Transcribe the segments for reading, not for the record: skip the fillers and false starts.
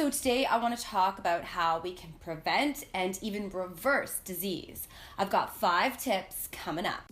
So today I want to talk about how we can prevent and even reverse disease. I've got 5 tips coming up.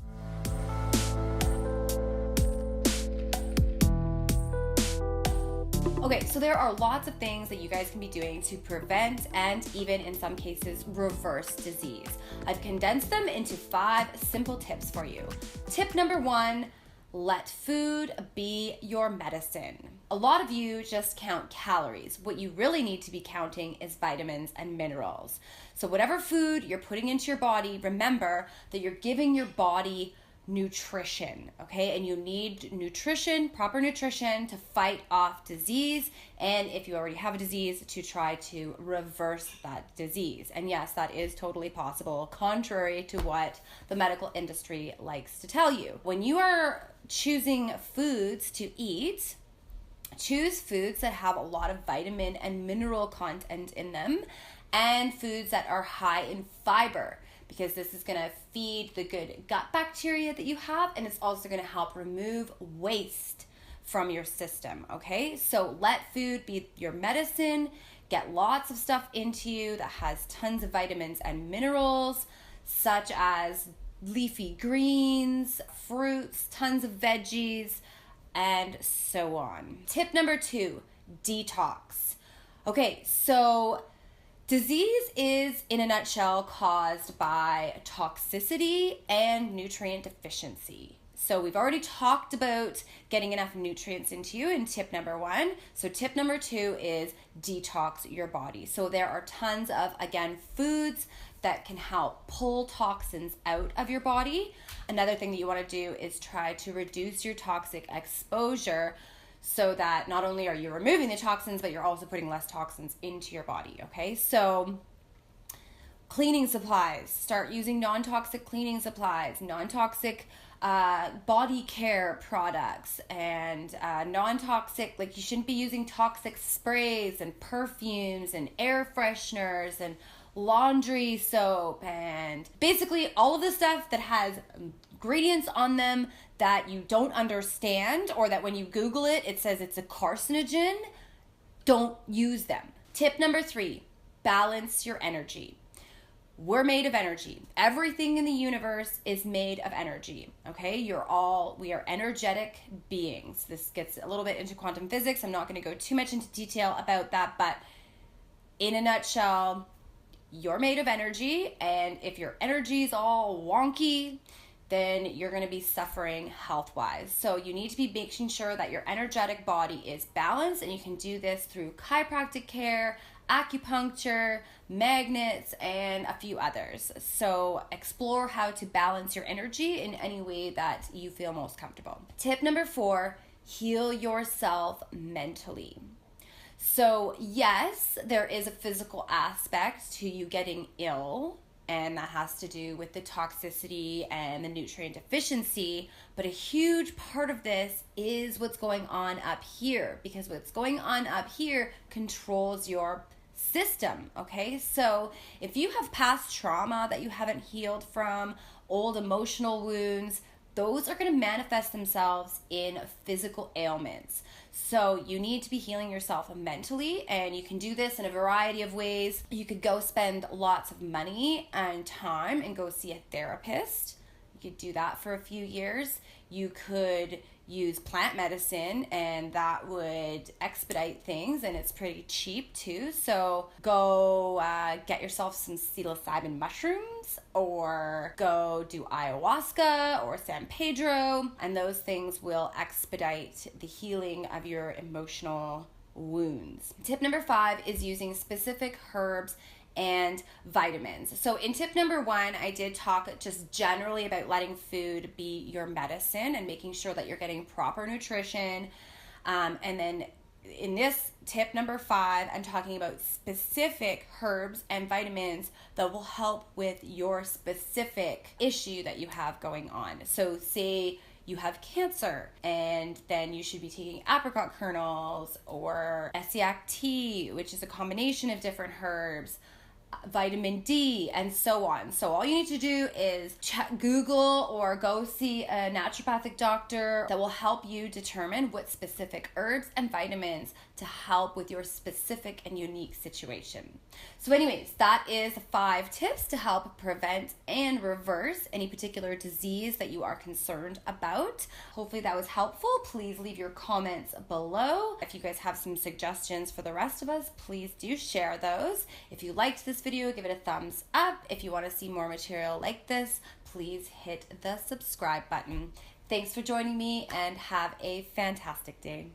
Okay, so there are lots of things that you guys can be doing to prevent and even in some cases reverse disease. I've condensed them into 5 simple tips for you. Tip number 1, let food be your medicine. A lot of you just count calories. What you really need to be counting is vitamins and minerals. So whatever food you're putting into your body, remember that you're giving your body nutrition, okay? And you need nutrition, proper nutrition to fight off disease, and if you already have a disease, to try to reverse that disease. And yes, that is totally possible, contrary to what the medical industry likes to tell you. When you are choosing foods to eat, choose foods that have a lot of vitamin and mineral content in them, and foods that are high in fiber, because this is going to feed the good gut bacteria that you have, and it's also going to help remove waste from your system, okay? So let food be your medicine. Get lots of stuff into you that has tons of vitamins and minerals, such as leafy greens, fruits, tons of veggies, and so on. Tip number 2, detox. Okay, so disease is, in a nutshell, caused by toxicity and nutrient deficiency. So we've already talked about getting enough nutrients into you in tip number 1. So tip number 2 is detox your body. So there are tons of, again, foods that can help pull toxins out of your body. Another thing that you want to do is try to reduce your toxic exposure, so that not only are you removing the toxins, but you're also putting less toxins into your body, okay? So cleaning supplies, start using non-toxic cleaning supplies, non-toxic body care products, and non-toxic, like you shouldn't be using toxic sprays and perfumes and air fresheners and laundry soap and basically all of the stuff that has ingredients on them that you don't understand, or that when you Google it, it says it's a carcinogen. Don't use them. Tip number 3, balance your energy. We're made of energy. Everything in the universe is made of energy, okay? We are energetic beings. This gets a little bit into quantum physics. I'm not going to go too much into detail about that, but in a nutshell, you're made of energy, and if your energy is all wonky, then you're going to be suffering health-wise. So you need to be making sure that your energetic body is balanced, and you can do this through chiropractic care, acupuncture, magnets, and a few others. So explore how to balance your energy in any way that you feel most comfortable. Tip number 4, heal yourself mentally. So yes, there is a physical aspect to you getting ill, and that has to do with the toxicity and the nutrient deficiency, but a huge part of this is what's going on up here, because what's going on up here controls your system, okay? So if you have past trauma that you haven't healed from, old emotional wounds, those are going to manifest themselves in physical ailments. So you need to be healing yourself mentally, and you can do this in a variety of ways. You could go spend lots of money and time and go see a therapist. You could do that for a few years. You could use plant medicine, and that would expedite things, and it's pretty cheap too. So go get yourself some psilocybin mushrooms, or go do ayahuasca or San Pedro, and those things will expedite the healing of your emotional wounds. Tip number 5 is using specific herbs and vitamins. So in tip number 1, I did talk just generally about letting food be your medicine and making sure that you're getting proper nutrition. And then in this tip number 5, I'm talking about specific herbs and vitamins that will help with your specific issue that you have going on. So say you have cancer, and then you should be taking apricot kernels or Essiac tea, which is a combination of different herbs. vitamin D, and so on. So all you need to do is Google or go see a naturopathic doctor that will help you determine what specific herbs and vitamins to help with your specific and unique situation. So anyways, that is 5 tips to help prevent and reverse any particular disease that you are concerned about. Hopefully that was helpful. Please leave your comments below. If you guys have some suggestions for the rest of us, please do share those. If you liked this video, give it a thumbs up. If you want to see more material like this, please hit the subscribe button. Thanks for joining me and have a fantastic day.